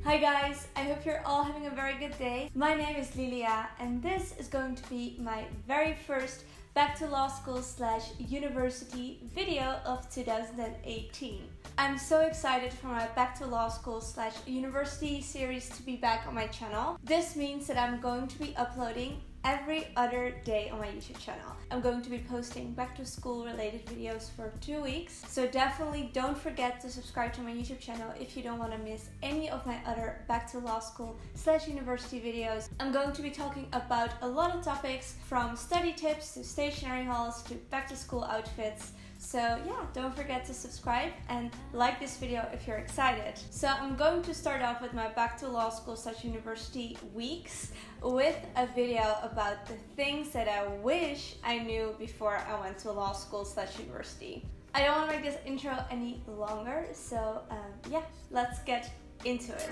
Hi guys, I hope you're all having a very good day. My name is Lilia and this is going to be my very first back to law school / university video of 2018. I'm so excited for my back to law school / university series to be back on my channel. This means that I'm going to be uploading every other day on my YouTube channel. I'm going to be posting back to school related videos for 2 weeks. So definitely don't forget to subscribe to my YouTube channel if you don't want to miss any of my other back to law school / university videos. I'm going to be talking about a lot of topics from study tips to stationery hauls to back to school outfits. So yeah, don't forget to subscribe and like this video if you're excited. So I'm going to start off with my back to law school / university weeks with a video about the things that I wish I knew before I went to law school / university. I don't want to make this intro any longer, so yeah, let's get into it.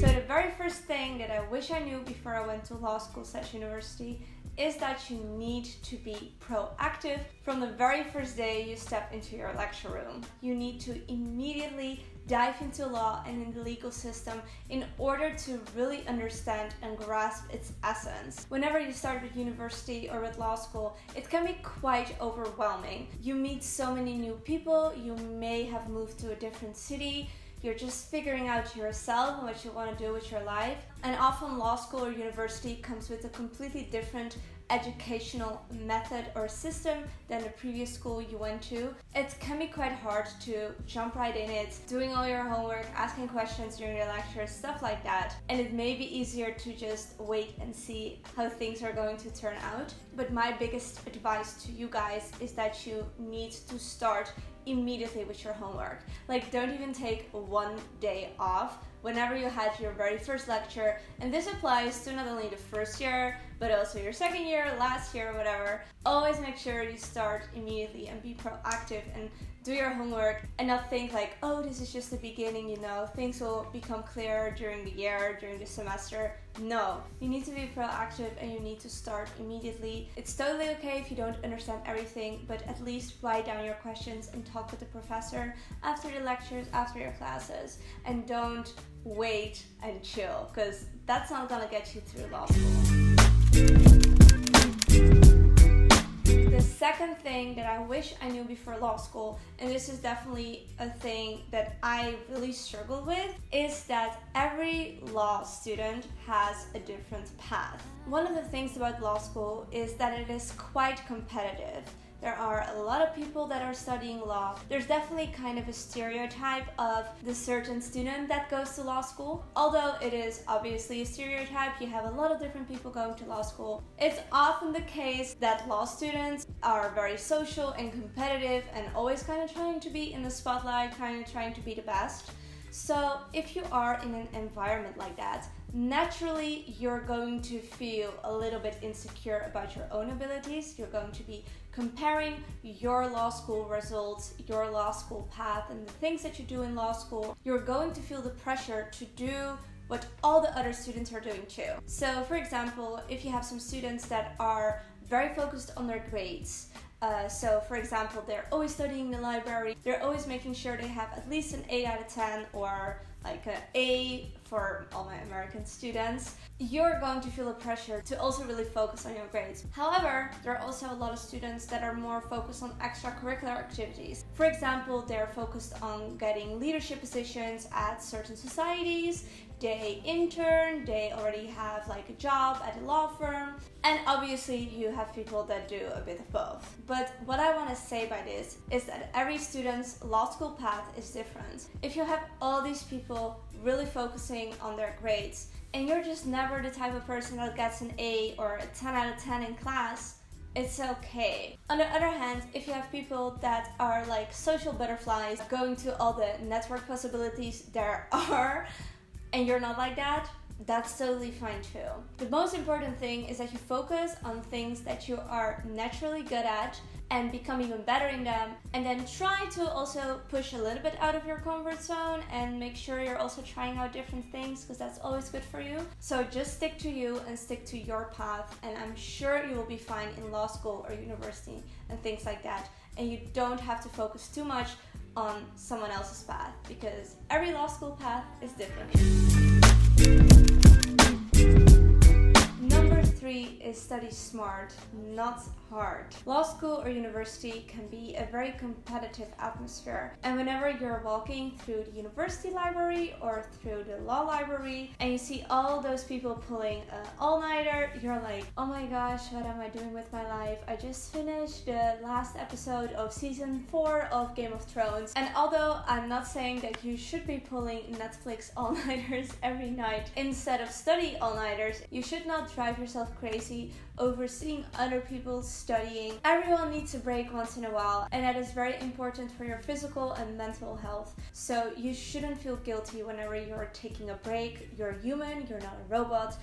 So the very first thing that I wish I knew before I went to law school / university is that you need to be proactive from the very first day you step into your lecture room. You need to immediately dive into law and in the legal system in order to really understand and grasp its essence. Whenever you start with university or with law school, it can be quite overwhelming. You meet so many new people, you may have moved to a different city, you're just figuring out yourself and what you want to do with your life. And often law school or university comes with a completely different educational method or system than the previous school you went to. It can be quite hard to jump right in it, doing all your homework, asking questions during your lectures, stuff like that. And it may be easier to just wait and see how things are going to turn out. But my biggest advice to you guys is that you need to start immediately with your homework. Like, don't even take one day off whenever you had your very first lecture. And this applies to not only the first year, but also your second year, last year, whatever. Always make sure you start immediately and be proactive and do your homework and not think like, oh, this is just the beginning, you know, things will become clearer during the year, during the semester. No, you need to be proactive and you need to start immediately. It's totally okay if you don't understand everything, but at least write down your questions and talk with the professor after the lectures, after your classes, and don't wait and chill, because that's not gonna get you through law school. The second thing that I wish I knew before law school, and this is definitely a thing that I really struggled with, is that every law student has a different path. One of the things about law school is that it is quite competitive. There are a lot of people that are studying law. There's definitely kind of a stereotype of the certain student that goes to law school. Although it is obviously a stereotype, you have a lot of different people going to law school. It's often the case that law students are very social and competitive and always kind of trying to be in the spotlight, kind of trying to be the best. So if you are in an environment like that, naturally you're going to feel a little bit insecure about your own abilities. You're going to be comparing your law school results, your law school path, and the things that you do in law school. You're going to feel the pressure to do what all the other students are doing too. So for example, if you have some students that are very focused on their grades, so for example, they're always studying in the library, they're always making sure they have at least an 8 out of 10 or like an A for all my American students, you're going to feel the pressure to also really focus on your grades. However, there are also a lot of students that are more focused on extracurricular activities. For example, they're focused on getting leadership positions at certain societies, they intern, they already have like a job at a law firm, and obviously you have people that do a bit of both. But what I want to say by this is that every student's law school path is different. If you have all these people really focusing on their grades and you're just never the type of person that gets an A or a 10 out of 10 in class, it's okay. On the other hand, if you have people that are like social butterflies, going to all the network possibilities there are, and you're not like that, that's totally fine too. The most important thing is that you focus on things that you are naturally good at and become even better in them, and then try to also push a little bit out of your comfort zone and make sure you're also trying out different things, because that's always good for you. So just stick to you and stick to your path, and I'm sure you will be fine in law school or university and things like that. And you don't have to focus too much on someone else's path, because every law school path is different. Number 3 is study smart, not hard. Law school or university can be a very competitive atmosphere, and whenever you're walking through the university library or through the law library and you see all those people pulling an all-nighter, you're like, oh my gosh, what am I doing with my life? I just finished the last episode of season 4 of Game of Thrones. And although I'm not saying that you should be pulling Netflix all-nighters every night instead of study all-nighters, you should not drive yourself crazy over seeing other people studying. Everyone needs a break once in a while, and that is very important for your physical and mental health. So you shouldn't feel guilty whenever you're taking a break. You're human, you're not a robot.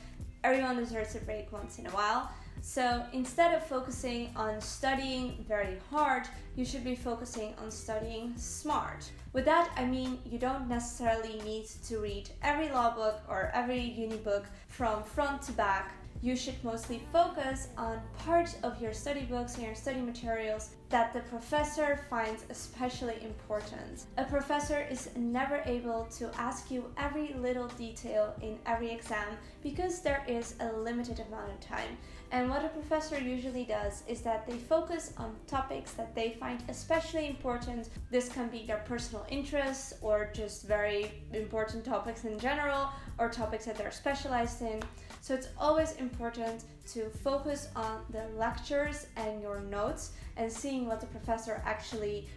Everyone deserves a break once in a while. So instead of focusing on studying very hard, you should be focusing on studying smart. With that, I mean you don't necessarily need to read every law book or every uni book from front to back. You should mostly focus on parts of your study books and your study materials that the professor finds especially important. A professor is never able to ask you every little detail in every exam because there is a limited amount of time. And what a professor usually does is that they focus on topics that they find especially important. This can be their personal interests or just very important topics in general, or topics that they're specialized in. So it's always important to focus on the lectures and your notes and seeing what the professor actually,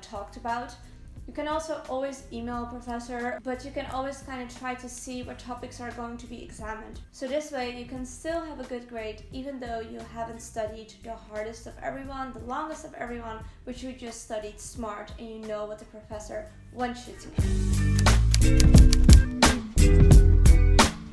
talked about. You can also always email a professor, but you can always kind of try to see what topics are going to be examined. So this way you can still have a good grade even though you haven't studied the hardest of everyone, the longest of everyone, but you just studied smart and you know what the professor wants you to know.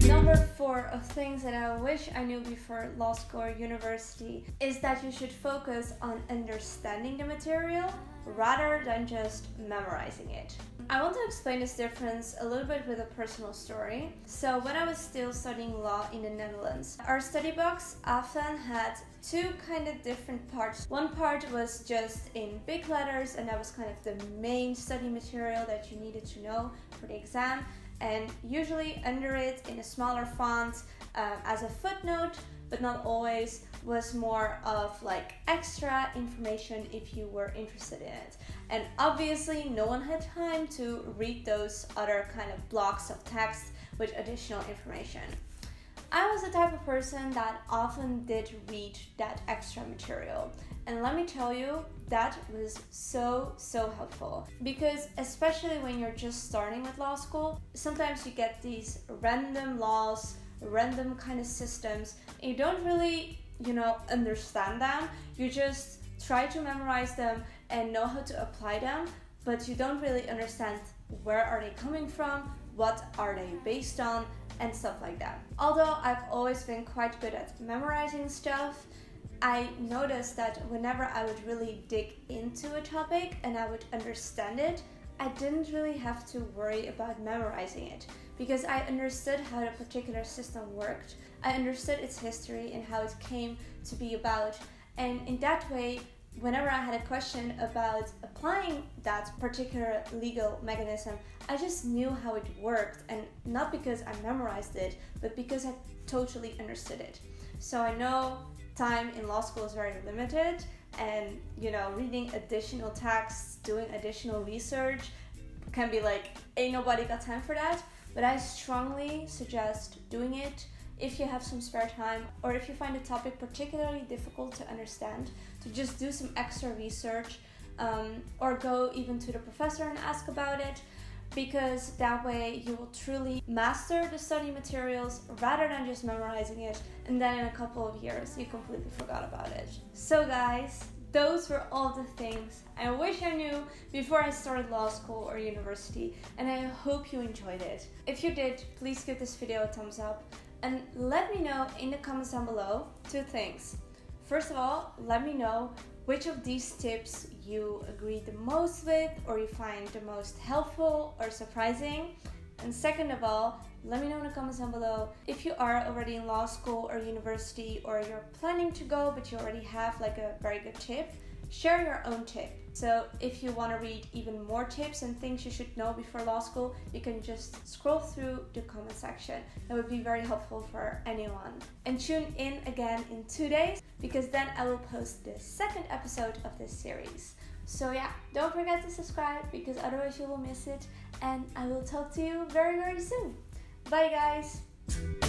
Number 4 of things that I wish I knew before law school or university is that you should focus on understanding the material rather than just memorizing it. I want to explain this difference a little bit with a personal story. So when I was still studying law in the Netherlands, our study books often had 2 kind of different parts. One part was just in big letters, and that was kind of the main study material that you needed to know for the exam. And usually under it, in a smaller font, as a footnote, but not always, was more of like extra information if you were interested in it. And obviously no one had time to read those other kind of blocks of text with additional information. I was the type of person that often did read that extra material. And let me tell you, that was so helpful, because especially when you're just starting with law school, sometimes you get these random laws, random kind of systems, and you don't really, understand them. You just try to memorize them and know how to apply them, but you don't really understand where are they coming from, what are they based on, and stuff like that. Although I've always been quite good at memorizing stuff, I noticed that whenever I would really dig into a topic and I would understand it, I didn't really have to worry about memorizing it, because I understood how the particular system worked. I understood its history and how it came to be about. And in that way, whenever I had a question about applying that particular legal mechanism, I just knew how it worked, and not because I memorized it, but because I totally understood it. So I know time in law school is very limited, and reading additional texts, doing additional research can be like, ain't nobody got time for that. But I strongly suggest doing it if you have some spare time, or if you find a topic particularly difficult to understand, to just do some extra research, or go even to the professor and ask about it, because that way you will truly master the study materials rather than just memorizing it, and then in a couple of years you completely forgot about it. So guys, those were all the things I wish I knew before I started law school or university, and I hope you enjoyed it. If you did, please give this video a thumbs up, and let me know in the comments down below 2 things. First of all, let me know which of these tips you agree the most with, or you find the most helpful or surprising. And second of all, let me know in the comments down below if you are already in law school or university, or you're planning to go but you already have like a very good tip. Share your own tip. So if you want to read even more tips and things you should know before law school, you can just scroll through the comment section. That would be very helpful for anyone. And tune in again in 2 days, because then I will post the second episode of this series. So yeah, don't forget to subscribe, because otherwise you will miss it. And I will talk to you very, very soon. Bye guys!